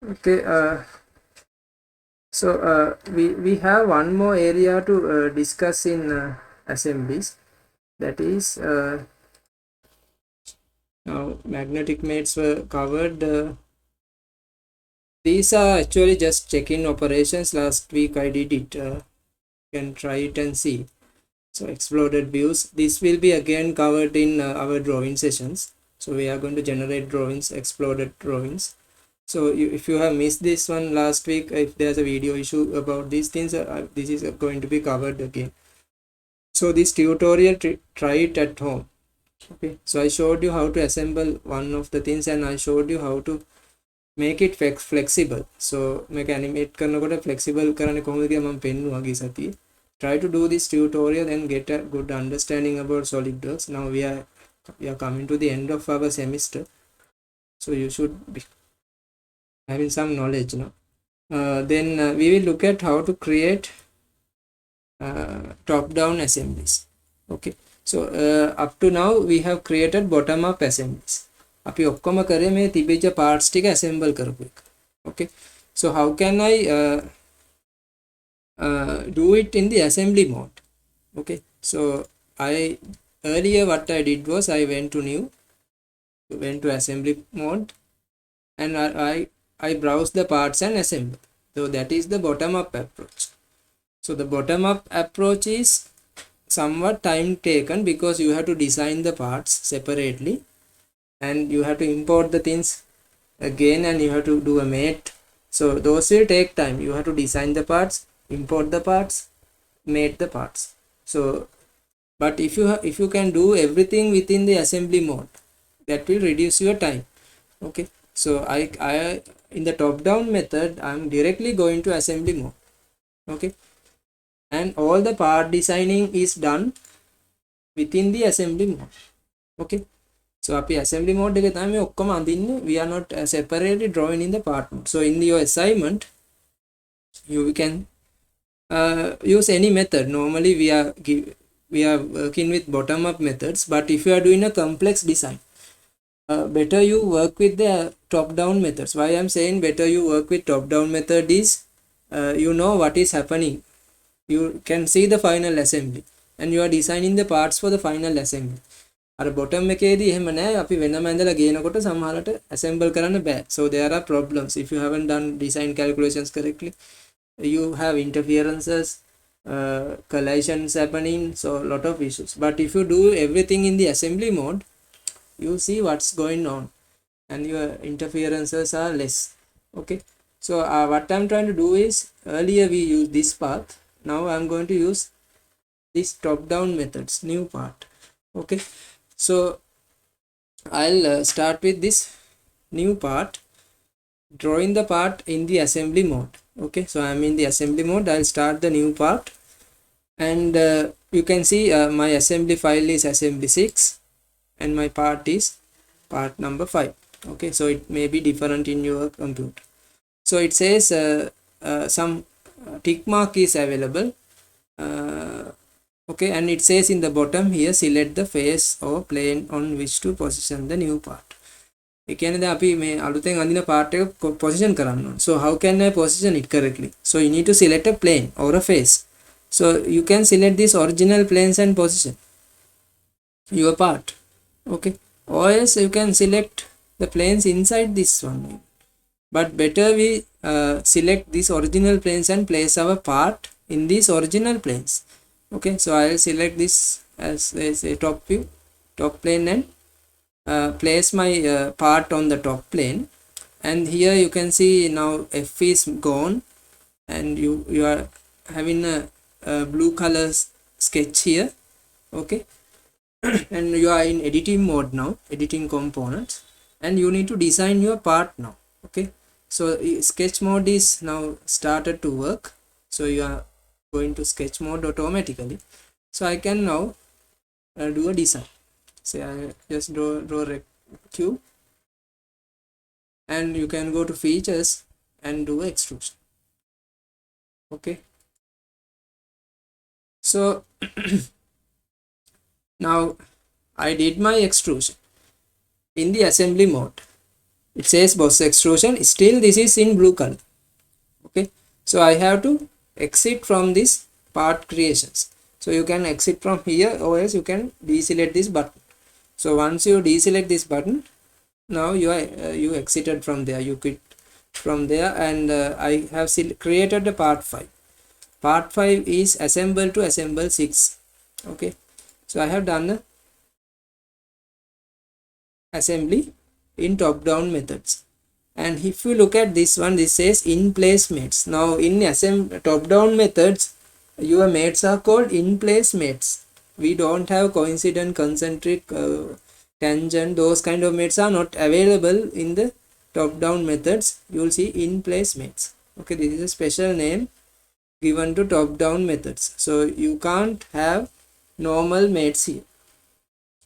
Okay, so we have one more area to discuss in assemblies, that is now magnetic mates were covered. These are actually just check-in operations. Last week I did it. You can try it and see. So exploded views, this will be again covered in our drawing sessions. So we are going to generate drawings, exploded drawings. So if you have missed this one last week, if there's a video issue about these things, this is going to be covered again. So this tutorial, try it at home. Okay, so I showed you how to assemble one of the things, and I showed you how to make it flexible. So make animate කරනකොට flexible කරන්නේ කොහොමද කියලා මම පෙන්නුවා ගිය සතියේ. Try to do this tutorial and get a good understanding about SolidWorks. Now we are coming to the end of our semester, so you should be having some knowledge now. Then we will look at how to create top-down assemblies. Okay, so up to now we have created bottom-up assemblies. අපි ඔක්කොම කරේ මේ තිබෙච්ච parts ටික assemble කරපු එක. Okay, so how can I do it in the assembly mode? Okay, so earlier what I did was I went to assembly mode, and I browse the parts and assemble. So that is the bottom-up approach. So the bottom-up approach is somewhat time taken because you have to design the parts separately, and you have to import the things again, and you have to do a mate. So those will take time. You have to design the parts, import the parts, mate the parts. So but if you can do everything within the assembly mode, that will reduce your time. Okay, so I in the top down method I'm directly going to assembly mode. Okay, and all the part designing is done within the assembly mode. Okay, so අපි assembly mode එකේ තමයි ඔක්කොම අඳින්නේ. We are not separately drawing in the part mode. So in your assignment you can use any method. Normally we are working with bottom up methods, but if you are doing a complex design, better you work with the top down methods. Why I'm saying better you work with top down method is you know what is happening. You can see the final assembly, and you are designing the parts for the final assembly. අර bottom එකේදී එහෙම නැහැ. අපි වෙනම ඇඳලා ගේනකොට සමහරට assemble කරන්න බෑ. So there are problems if you haven't done design calculations correctly. You have interferences, collisions happening, so a lot of issues. But if you do everything in the assembly mode, you see what's going on, and your interferences are less. Okay, so what I'm trying to do is, earlier we used this path, now I'm going to use this top down methods, new part. Okay, so I'll start with this new part, drawing the part in the assembly mode. Okay, so I'm in the assembly mode. I'll start the new part, and you can see my assembly file is assembly 6, and my part is part number 5. Okay, so it may be different in your computer. So it says some tick mark is available. Okay, and it says in the bottom here, select the face or plane on which to position the new part. ඒ කියන්නේ දැන් අපි මේ අලුතෙන් අඳින part එක position කරන්න ඕන. So how can I position it correctly? So you need to select a plane or a face. So you can select these original planes and position your part. Okay, or else you can select the planes inside this one, but better we select these original planes and place our part in these original planes. Okay, so I'll select this as a top view, top plane, and place my part on the top plane. And here you can see now F is gone, and you are having a blue color sketch here. Okay, and you are in editing mode now, editing components, and you need to design your part now. Okay, so sketch mode is now started to work, so you are going to sketch mode automatically. So I can now do a design. Say I just draw a cube, and you can go to features and do extrusion. Okay, so now I did my extrusion in the assembly mode. it says boss extrusion, still this is in blue color. Okay, so I have to exit from this part creations. So you can exit from here, or else you can deselect this button. So once you deselect this button, now you exited from there, you quit from there, and I have created the part 5. Part 5 is assemble to assemble 6. Okay, so I have done a assembly in top down methods. And if you look at this one, this says in place mates. Now in top down methods, your mates are called in place mates. We don't have coincident, concentric, tangent, those kind of mates are not available in the top down methods. You will see in place mates. Okay, this is a special name given to top down methods. So you can't have normal mates here.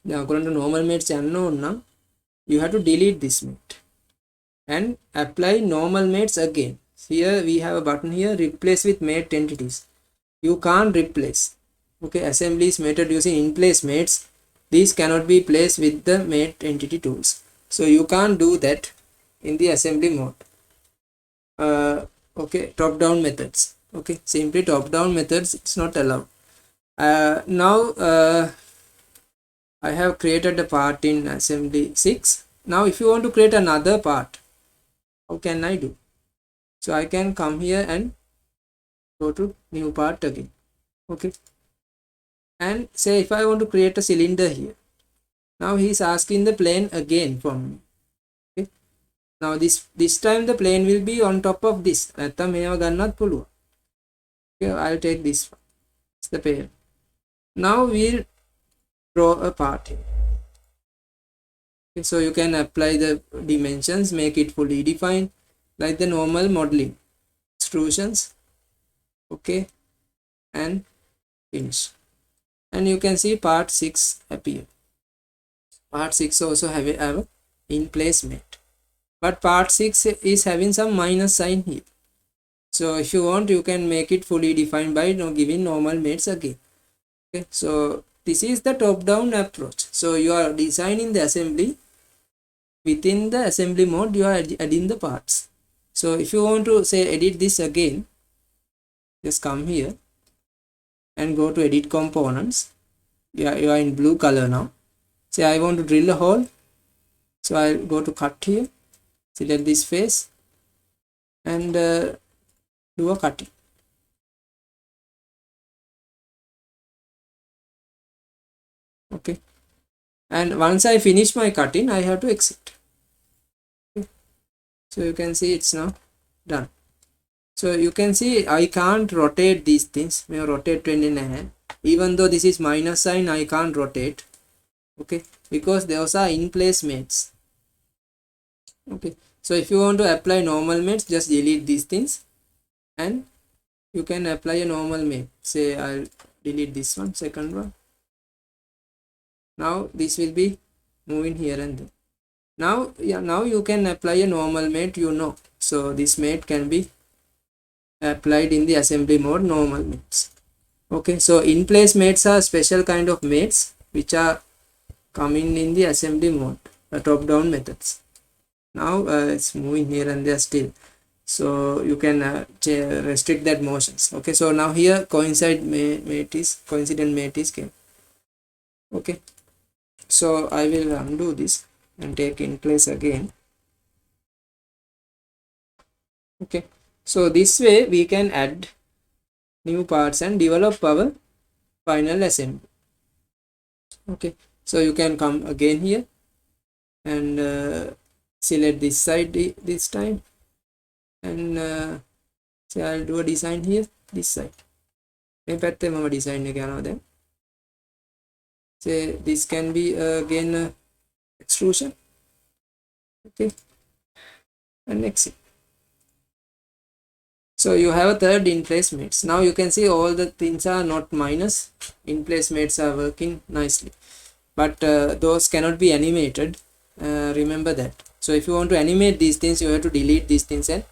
Now according to normal mates, you have to delete this mate and apply normal mates again. Here we have a button here, replace with mate entities. You can't replace. Okay, assemblies mated using in place mates, these cannot be placed with the mate entity tools. So you can't do that in the assembly mode. Okay, top down methods. Okay, simply top down methods, it's not allowed. Now I have created a part in assembly 6. Now if you want to create another part, how can I do? So I can come here and go to new part again. Okay, and say if I want to create a cylinder here, now he is asking the plane again from me. Okay, now this time the plane will be on top of this. Okay, I'll take this one. It's the pair. Now we'll draw a part here. Okay, so you can apply the dimensions, make it fully defined like the normal modeling, extrusions. Okay, and finish, and you can see part 6 appear. Part 6 also have a in place mate, but part 6 is having some minus sign here. So if you want, you can make it fully defined by giving normal mates again. Okay, so this is the top down approach. So you are designing the assembly. Within the assembly mode, you are adding the parts. So if you want to say edit this again, just come here and go to edit components. You are in blue color now. Say I want to drill a hole, so I'll go to cut here, select this face, and do a cutting. Okay, and once I finish my cutting, I have to exit. Okay. So you can see it's now done. So you can see I can't rotate these things. May rotate 29. Even though this is minus sign, I can't rotate. Okay, because those are in place mates. Okay, so if you want to apply normal mates, just delete these things and you can apply a normal mate. Say I'll delete this one, second one. Now this will be moving here and there. Now now you can apply a normal mate, so this mate can be applied in the assembly mode, normal mates. Okay, so in place mates are special kind of mates which are coming in the assembly mode, top down methods. Now it's moving here and there still, so you can restrict that motions. Okay, so now here coincident mate is came. Okay, so I will undo this and take in place again. Okay, so this way we can add new parts and develop our final assembly. Okay, so you can come again here and select this side this time, and say I'll do a design here, this side. Design say this can be again extrusion. Okay, and exit. So you have a third in place mates. Now you can see all the things are not minus. In place mates are working nicely, but those cannot be animated. Remember that. So if you want to animate these things, you have to delete these things and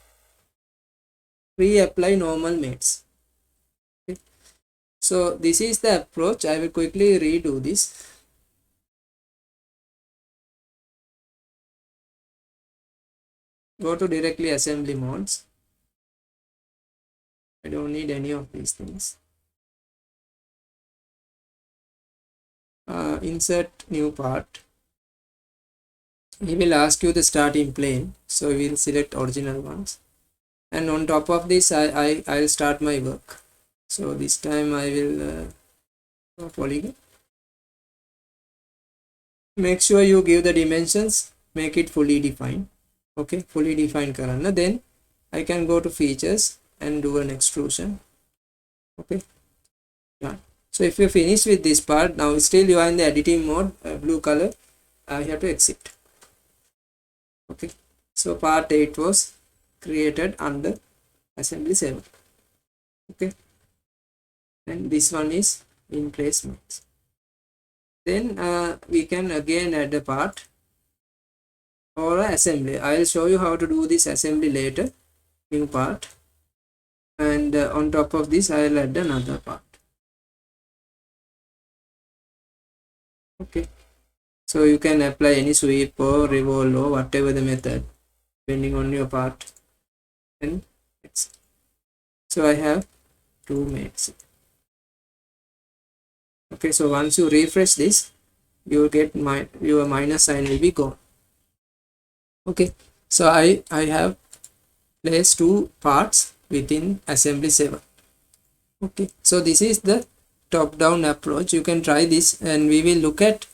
reapply normal mates. Okay, so this is the approach. I will quickly redo this. go to directly assembly modes. I don't need any of these things. Insert new part. He will ask you the starting plane, so we will select original ones, and on top of this I'll start my work. So this time I will polygon. Make sure you give the dimensions, make it fully defined. Okay, fully defined karanna. Then I can go to features and do an extrusion. Okay, done. So if you finish with this part, now still you are in the editing mode, blue color, I have to exit. Okay, so part 8 was created under assembly 7. Okay, and this one is in place max. Then we can again add a part or assembly. I will show you how to do this assembly later. New part, and on top of this I will add another part. Okay, so you can apply any sweep or revolve or whatever the method depending on your part. And so I have 2 mates. Okay, so once you refresh this, you will get your minus sign will be gone. Okay, so I have placed 2 parts within assembly 7. Okay, so this is the top down approach. You can try this, and we will look at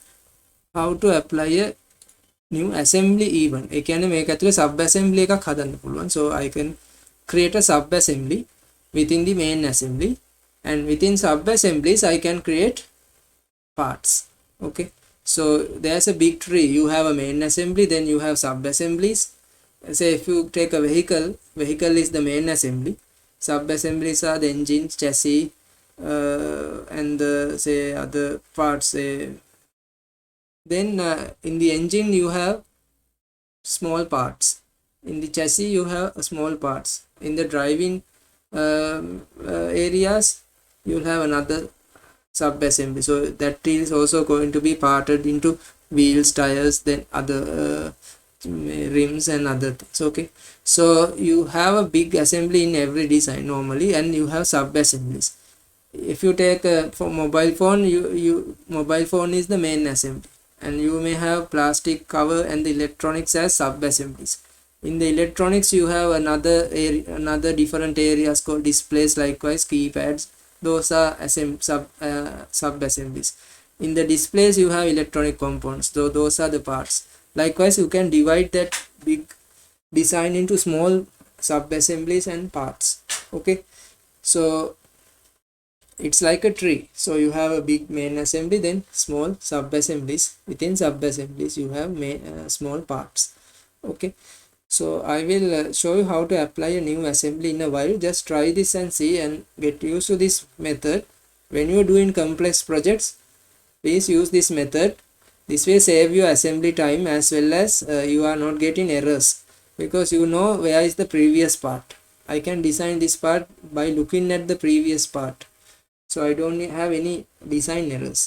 how to apply a new assembly even. ඒ කියන්නේ මේක ඇතුලේ sub assembly එකක් හදන්න පුළුවන්. So I can create a sub assembly within the main assembly, and within sub assemblies I can create parts. Okay, so there's a big tree. You have a main assembly, then you have sub assemblies. Say if you take a vehicle is the main assembly, sub assemblies are the engine, chassis, and the say other parts. Then in the engine you have small parts, in the chassis you have small parts, in the driving areas you'll have another sub assembly. So that is also going to be parted into wheels, tires, then other rims and other things. Okay, so you have a big assembly in every design normally, and you have sub assemblies. If you take for mobile phone, mobile phone is the main assembly, and you may have plastic cover and the electronics as sub assemblies. In the electronics you have another different areas called displays, likewise keypads. Those are sub assemblies. In the displays you have electronic components, so those are the parts. Likewise you can divide that big design into small sub assemblies and parts. Okay, so it's like a tree. So you have a big main assembly, then small sub assemblies. Within sub assemblies you have small parts. Okay, so I will show you how to apply a new assembly in a while. Just try this and see and get used to this method. When you are doing complex projects, please use this method. This will save you assembly time, as well as you are not getting errors, because you know where is the previous part. I can design this part by looking at the previous part, so I don't have any design errors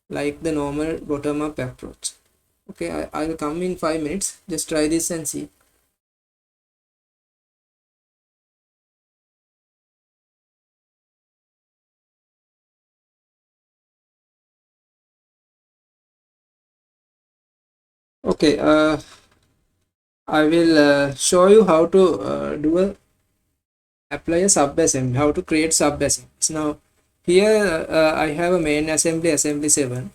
like the normal bottom up approach. Okay, I will come in 5 minutes. Just try this and see. Okay, I will show you how to apply a sub assembly, how to create sub assemblies. Now here I have a main assembly, assembly 7,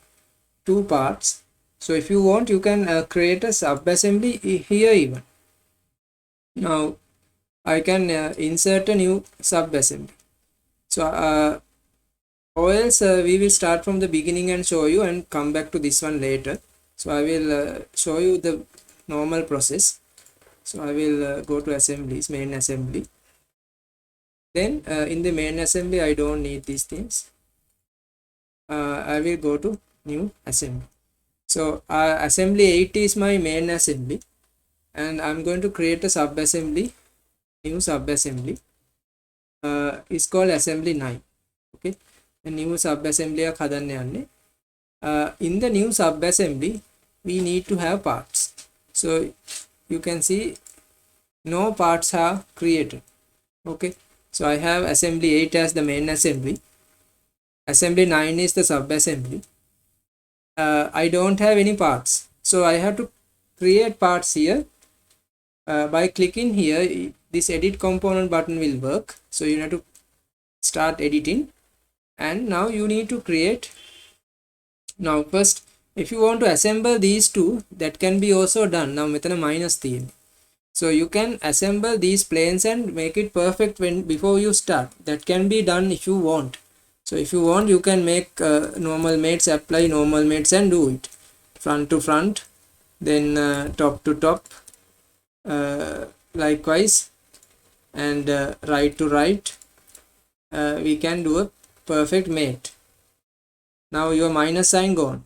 2 parts. So if you want, you can create a sub assembly here even. Now I can insert a new sub assembly. So or else we will start from the beginning and show you, and come back to this one later. So I will show you the normal process. So I will go to assemblies, main assembly. Then in the main assembly I don't need these things. I will go to new assembly. So assembly 8 is my main assembly, and I'm going to create a sub assembly, new sub assembly. It's called assembly 9. Okay, a new sub assembly in the new sub assembly we need to have parts. So you can see no parts are created. Okay, so I have assembly 8 as the main assembly, assembly 9 is the sub assembly. I don't have any parts, so I have to create parts here. By clicking here, this edit component button will work. So you have to start editing, and now you need to create. Now first, if you want to assemble these two, that can be also done. Now with a minus theme, so you can assemble these planes and make it perfect when before you start. That can be done if you want. So if you want, you can make normal mates, apply normal mates and do it front to front, then top to top, likewise, and right to right. We can do a perfect mate. Now your minus sign gone.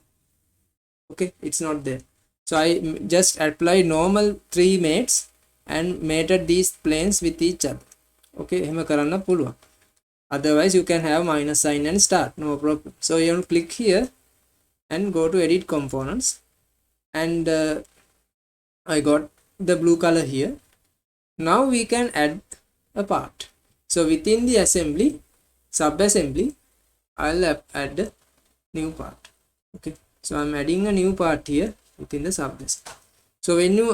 Okay, it's not there. So I just apply normal 3 mates and mated these planes with each other. Okay, එහෙම කරන්න පුළුවන්. Otherwise you can have minus sign and start, no problem. So you will click here and go to edit components, and I got the blue color here. Now we can add a part. So within the assembly, sub assembly, I'll add a new part. Okay, so I'm adding a new part here within the sub assembly. So when you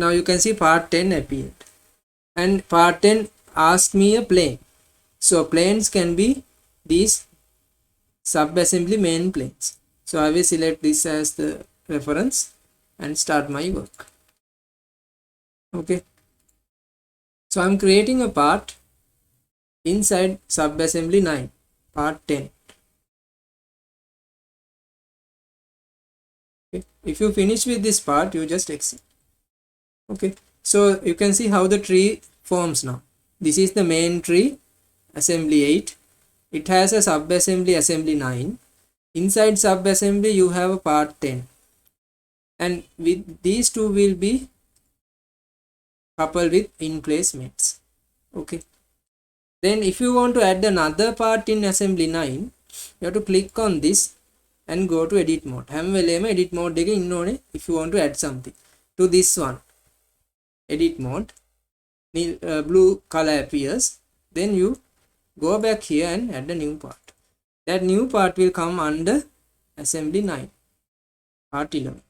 now you can see part 10 appeared, and part 10 asked me a plane. So planes can be these sub assembly main planes. So I will select this as the reference and start my work. Okay, so I'm creating a part inside sub assembly 9, part 10. Okay, if you finish with this part, you just exit. Okay, so you can see how the tree forms now. This is the main tree, assembly 8. It has a sub assembly, assembly 9. Inside sub assembly you have a part 10, and with these two will be coupled with in place mates. Okay, then if you want to add another part in assembly 9, you have to click on this and go to edit mode. හැම වෙලේම edit mode එකේ ඉන්න ඕනේ if you want to add something to this one. Edit mode, blue color appears, then you go back here and add a new part. That new part will come under assembly 9, part 11.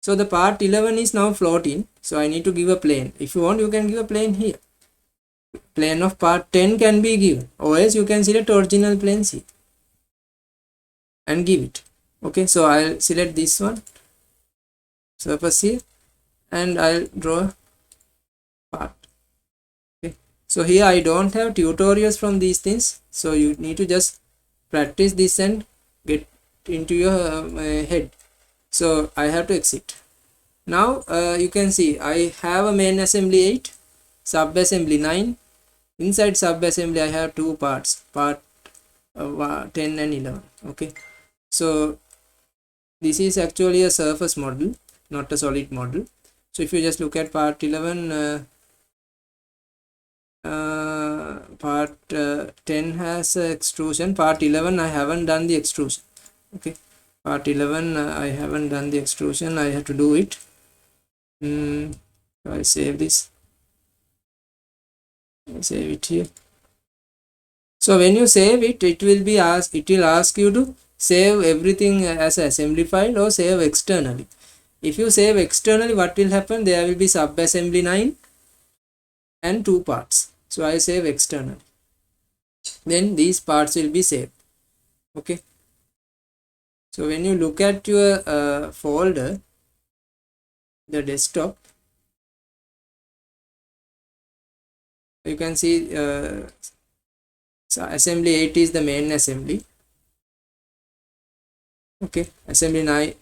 So the part 11 is now floating, so I need to give a plane. If you want, you can give a plane here. Plane of part 10 can be given, or else you can select original planes here and give it. Okay, so I'll select this one, surface here, and I'll draw a part. Okay, so here I don't have tutorials from these things, so you need to just practice this and get into your head. So I have to exit. Now you can see I have a main assembly 8, sub assembly 9. Inside sub assembly I have two parts, part 10 and 11. Okay, so this is actually a surface model, not a solid model. So if you just look at part 11, part 10 has extrusion, part 11 I haven't done the extrusion. Okay, part 11 I haven't done the extrusion, I have to do it. So I save this, I save it here. So when you save it, it will ask you to save everything as an assembly file or save externally. If you save externally, what will happen? There will be sub assembly 9 and 2 parts. So I save externally, then these parts will be saved. Okay, so when you look at your folder, the desktop, you can see so assembly 8 is the main assembly. Okay, assembly 9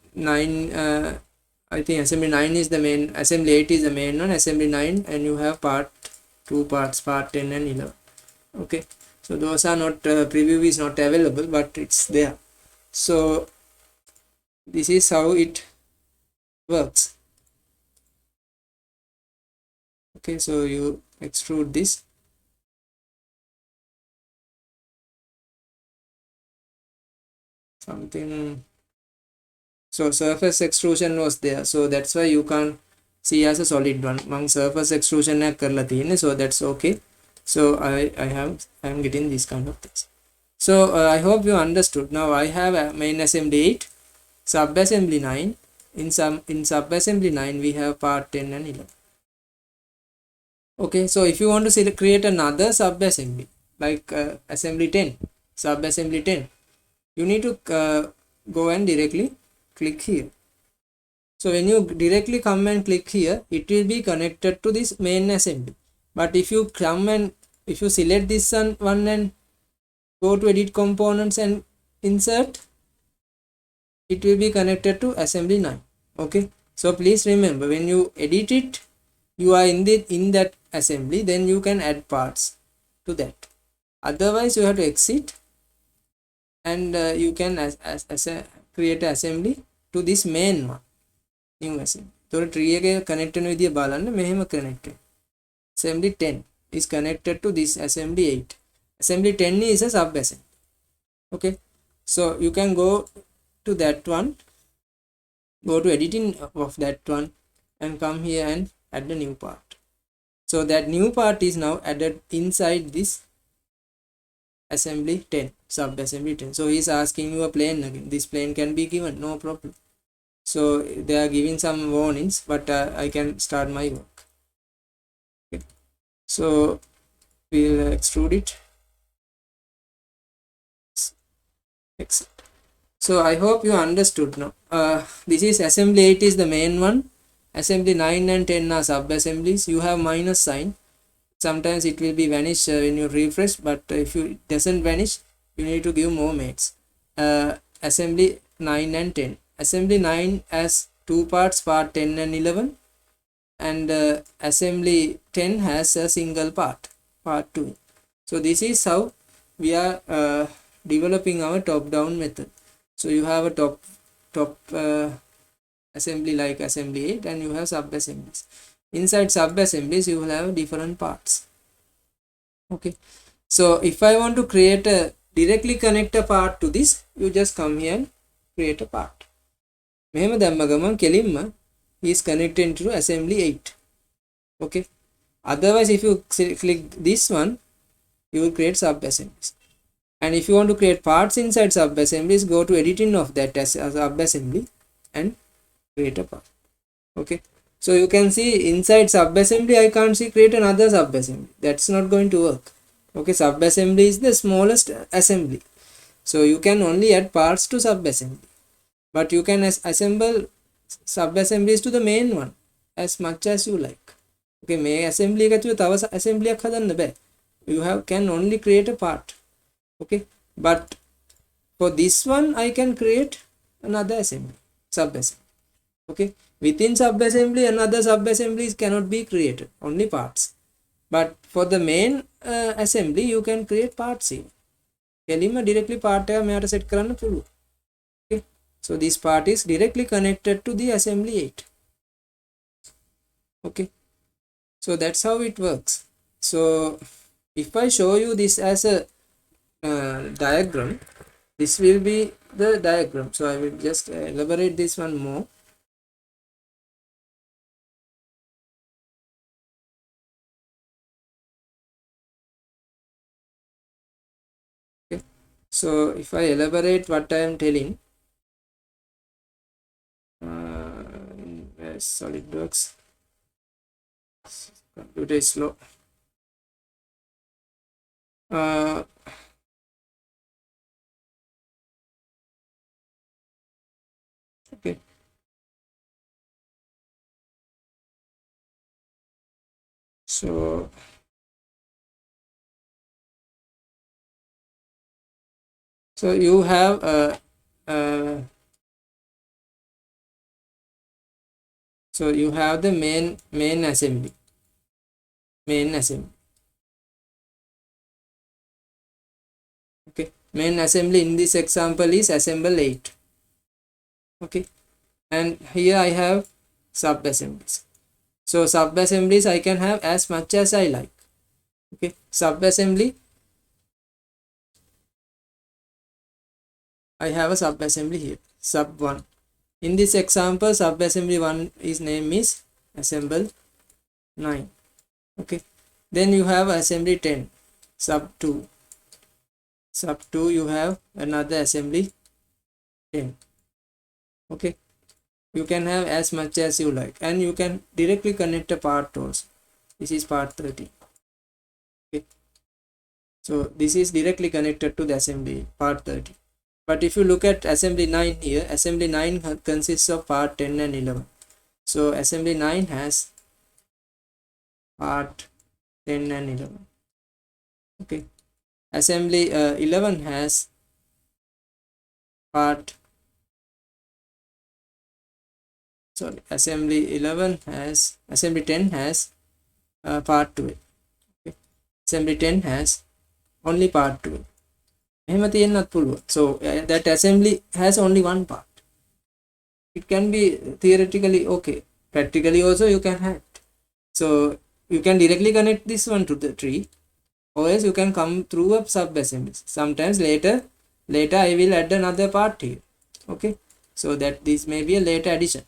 I think assembly 9 is the main, assembly 8 is the main one, assembly 9, and you have part 2 parts, part 10 and 11. Okay, so those are not preview is not available, but it's there. So this is how it works. Okay, so you extrude this. Something, so surface extrusion was there, so that's why you can't see as a solid one. Mang surface extrusion ek karla thiyenne, so that's okay. So I am getting these kind of things. So I hope you understood. Now I have a main assembly 8, sub assembly 9. In sub assembly 9 we have part 10 and 11. Okay, so if you want to create another sub assembly like assembly 10, sub assembly 10, you need to go and directly click here. So when you directly come and click here, it will be connected to this main assembly. But if you come and if you select this one and go to edit components and insert, it will be connected to assembly 9. Okay, so please remember, when you edit it, you are in that assembly, then you can add parts to that. Otherwise you have to exit and you can create an assembly to this main one, new assembly. So tree එක connect වෙන විදිය බලන්න මෙහෙම connect වෙනවා. Assembly 10 is connected to this assembly 8. Assembly 10 is a sub assembly. Okay, so you can go to that one, go to editing of that one and come here and add the new part. So that new part is now added inside this assembly 10, sub assembly 10. So he is asking you a plane again. This plane can be given, no problem. So they are giving some warnings, but I can start my work. Okay. So we'll extrude it. Exit. So I hope you understood now. This is assembly 8 is the main one. Assembly 9 and 10 are sub assemblies. You have minus sign. Sometimes it will be vanish when you refresh, but if it doesn't vanish, you need to give more mates. Assembly 9 and 10. Assembly 9 has two parts, part 10 and 11, and assembly 10 has a single part, part 2. So this is how we are developing our top down method. So you have a top assembly like assembly 8, and you have sub assemblies. Inside sub assemblies you will have different parts. Okay, so if I want to create a directly connect a part to this, you just come here and create a part. මෙහෙම දැම්ම ගමන් කෙලින්ම is connected to assembly 8. Okay, otherwise if you click this one, you will create sub assemblies. And if you want to create parts inside sub assemblies, go to editing of that sub assembly and create a part. Okay, so you can see inside sub assembly I can't see create another sub assembly. That's not going to work. Okay, sub assembly is the smallest assembly, so you can only add parts to sub assembly, but you can assemble sub assemblies to the main one as much as you like. Okay, may assembly එකතු තව assembly එකක් හදන්න බෑ. You can only create a part. Okay, but for this one I can create another assembly, sub assembly. Okay, within sub assembly another sub assemblies cannot be created, only parts. But for the main assembly you can create parts here. කෙලින්ම directly part එක මෙයාට set කරන්න පුළුවන්. Okay, so this part is directly connected to the assembly 8. Okay, so that's how it works. So if I show you this as a diagram, this will be the diagram. So I will just elaborate this one more. Okay, so if I elaborate what I am telling, SolidWorks, computer is slow. Okay, so you have so you have the main assembly. Okay, main assembly in this example is assemble 8. Okay, and here I have sub assemblies. So sub assemblies I can have as much as I like. Okay, sub assembly, I have a sub assembly here, sub 1. In this example, sub assembly 1 is name is assemble 9. Okay, then you have assembly 10 sub 2. Sub 2 you have another assembly 10. Okay, you can have as much as you like, and you can directly connect a part also. This is part 30. Okay, so this is directly connected to the assembly part 30. But if you look at assembly 9 here, assembly 9 consists of part 10 and 11. So assembly 9 has part 10 and 11. Okay, assembly 11 has part, sorry, assembly 11 has, assembly 10 has part 12. Okay, assembly 10 has only part 12. So that assembly has only one part. It can be theoretically okay, practically also you can have it. So you can directly connect this one to the tree, or else you can come through a sub assemblies. Sometimes later I will add another part here. Okay, so that this may be a later addition.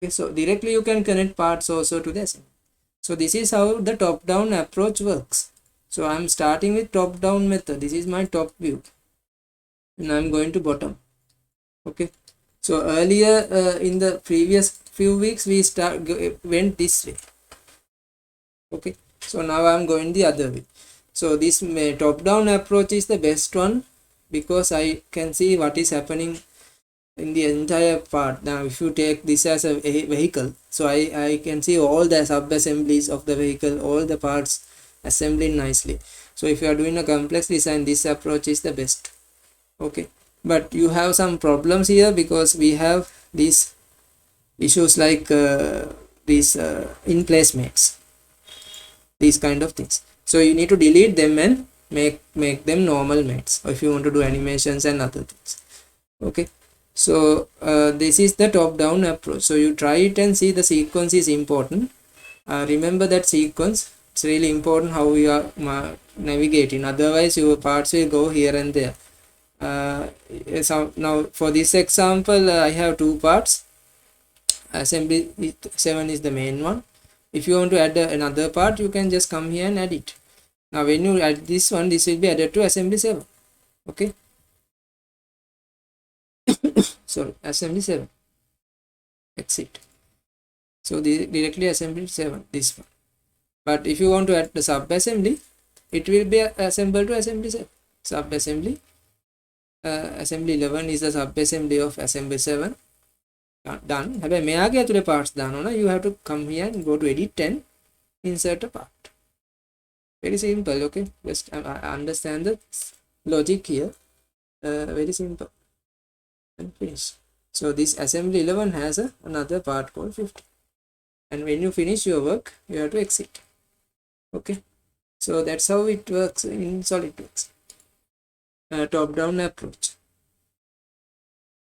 Okay, so directly you can connect parts also to the assembly. So this is how the top down approach works. So I am starting with top down method. This is my top view, and I am going to bottom. Okay, so earlier in the previous few weeks we went this way. Okay, so now I am going the other way. So this top down approach is the best one, because I can see what is happening in the entire part. Now if you take this as a vehicle, so I can see all the sub assemblies of the vehicle, all the parts assembling nicely. So if you are doing a complex design, this approach is the best. Okay, but you have some problems here, because we have these issues like these in place mates, these kind of things. So you need to delete them and make them normal mates, or if you want to do animations and other things. Okay, so this is the top down approach. So you try it and see. The sequence is important. Remember that sequence. It's really important how we are navigating, otherwise your parts will go here and there. So now for this example I have two parts. Assembly 7 is the main one. If you want to add another part, you can just come here and add it. Now when you add this one, this will be added to assembly 7. Okay, sorry, assembly 7, exit. So directly assembly 7, this one. But if you want to add the sub assembly, it will be assembled to assembly 7. Sub assembly assembly 11 is the sub assembly of assembly 7. Done. හැබැයි මෙයාගේ ඇතුලේ parts දානවා නම් you have to come here and go to edit and insert a part. Very simple. Okay, just understand the logic here. Very simple and finish. So this assembly 11 has another part called 50, and when you finish your work you have to exit. Okay, so that's how it works in SolidWorks. Top down approach.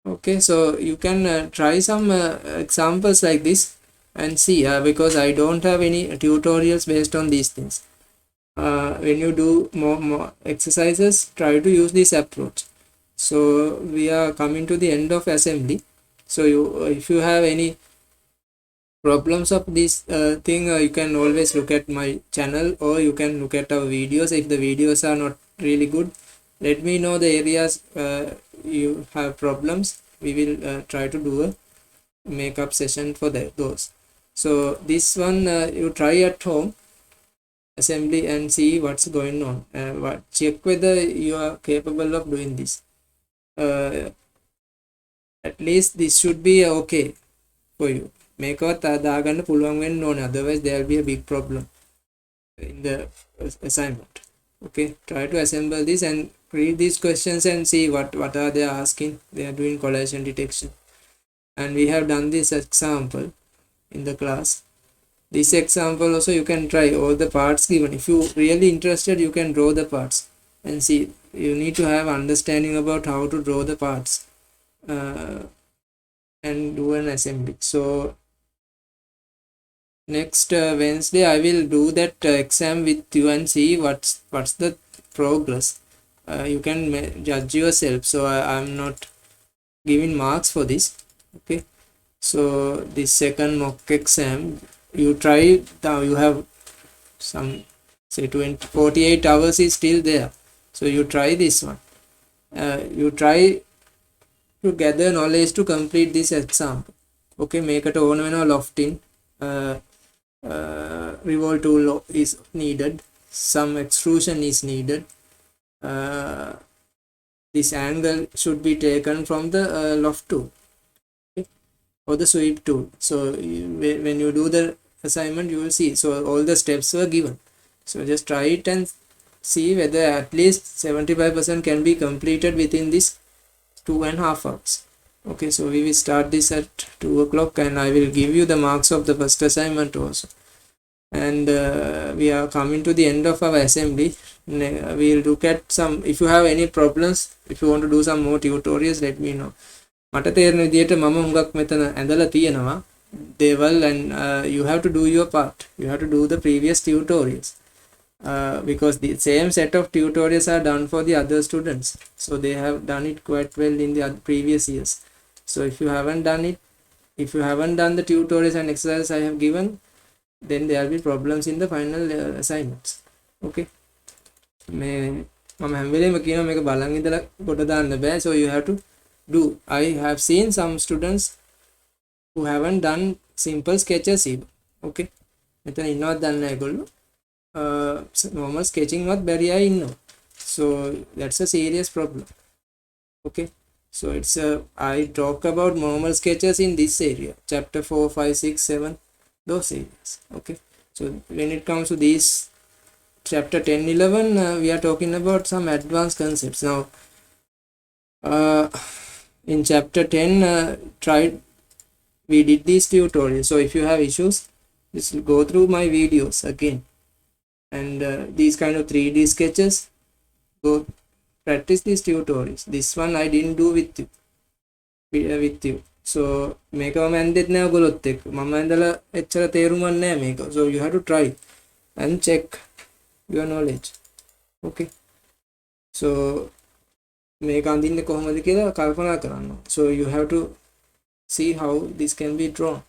Okay, so you can try some examples like this and see, because I don't have any tutorials based on these things. When you do more exercises, try to use this approach. So we are coming to the end of assembly. So if you have any problems of this thing, you can always look at my channel, or you can look at our videos. If the videos are not really good, let me know the areas you have problems. We will try to do a makeup session for those. So this one you try at home assembly and see what's going on. Check whether you are capable of doing this. At least this should be okay for you. මේකවත් දාගන්න පුළුවන් වෙන්න ඕනේ, otherwise there will be a big problem in the assignment. Okay, try to assemble this and read these questions and see what are they asking. They are doing collision detection, and we have done this example in the class. This example also you can try all the parts given. If you really interested, you can draw the parts and see. You need to have understanding about how to draw the parts and do an assembly. So next Wednesday I will do that exam with you and see what's the progress. You can judge yourself. So I'm not giving marks for this. Okay, So this second mock exam, you try now, you have some say 48 hours is still there, so you try this one. You try to gather knowledge to complete this exam. Okay, මේකට ඕන වෙනවා lofting, revolve tool is needed, some extrusion is needed, this angle should be taken from the loft tool, okay, or the sweep tool. So when you do the assignment, you will see, so all the steps were given, so just try it and see whether at least 75% can be completed within this 2.5 hours. Okay, so we will start this at 2 o'clock and I will give you the marks of the first assignment also. And we are coming to the end of our assembly. We will look at some, if you have any problems, if you want to do some more tutorials, let me know. මට තේරෙන විදිහට මම හුඟක් මෙතන ඇඳලා තියෙනවා දේවල්, and you have to do your part, you have to do the previous tutorials, because the same set of tutorials are done for the other students, so they have done it quite well in the previous years. So if you haven't done it, if you haven't done the tutorials and exercises I have given, then there will be problems in the final assignments. Okay, මම හැම වෙලේම කියනවා මේක බලන් ඉඳලා කොට දාන්න බෑ, so you have to do. I have seen some students who haven't done simple sketches even. Okay, මෙතන ඉන්නවත් දන්නේ නැහැ ඒගොල්ලෝ, normal sketching වත් බැරි අය ඉන්නවා, so that's a serious problem. Okay, so it's I talk about normal sketches in this area, chapter 4, 5, 6, 7, those areas. Okay, so when it comes to these chapter 10, 11, we are talking about some advanced concepts. Now in chapter 10, we did these tutorials, so if you have issues, just go through my videos again, and these kind of 3D sketches, go practice these tutorials. This one I didn't do with you, so මේක මම ඇන්දෙත් නෑ ඔයගොල්ලොත් එක්ක, මම ඇන්දලා එච්චර තේරුමක් නෑ මේක, so you have to try and check your knowledge. Okay, so මේක අඳින්නේ කොහොමද කියලා කල්පනා කරන්න. So you have to see how this can be drawn.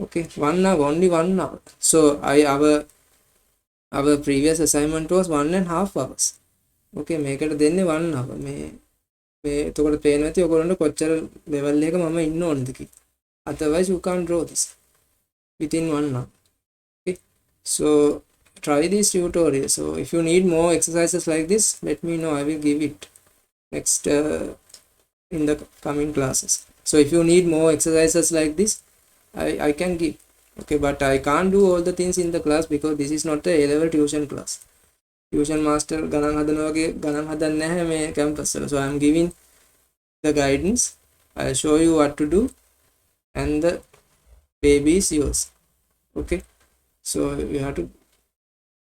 Okay, 1 hour, only 1 hour. So our previous assignment was 1.5 hours. Okay, මේකට දෙන්නේ 1 hour. මේ එතකොට පේනවා ඇති ඔයගොල්ලන්ට කොච්චර level එකක මම ඉන්න ඕනද කියලා. Otherwise you can't draw this within 1 hour. Okay, so try these tutorials. So if you need more exercises like this, let me know, I will give it next in the coming classes. So if you need more exercises like this, I can give. Okay, but I can't do all the things in the class because this is not a A-level tuition class. Tuition master ගණන් හදනවා වගේ ගණන් හදන්නේ නැහැ මේ campus වල. So I am giving the guidance, I'll show you what to do, and the baby is yours. Okay, so you have to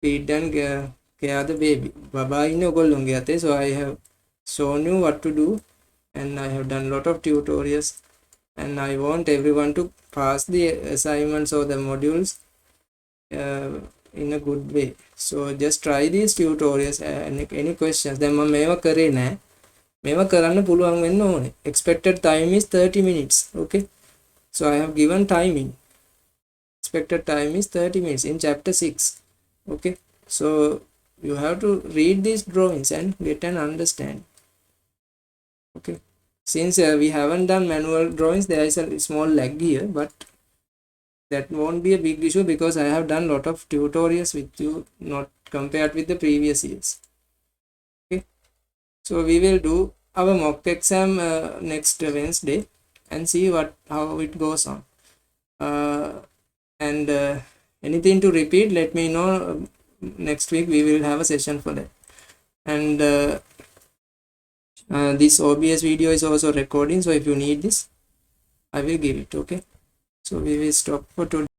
feed and care the baby. බබා ඉන්නේ ඔයගොල්ලෝගේ අතේ. So I have shown you what to do, and I have done lot of tutorials, and I want everyone to pass the assignments or the modules in a good way. So just try these tutorials, and any questions, then මම මේවා කරේ නැහැ, මේවා කරන්න පුළුවන් වෙන්න ඕනේ. Expected time is 30 minutes. Okay, so I have given timing. Expected time is 30 minutes in chapter 6. Okay, so you have to read these drawings and get an understanding. Okay, since we haven't done manual drawings, there is a small lag here, but that won't be a big issue because I have done lot of tutorials with you, not compared with the previous years. Okay, so we will do our mock exam next Wednesday and see how it goes on, and anything to repeat, let me know. Next week we will have a session for that, and this OBS video is also recording, so if you need this, I will give it. Okay, so we will stop for today.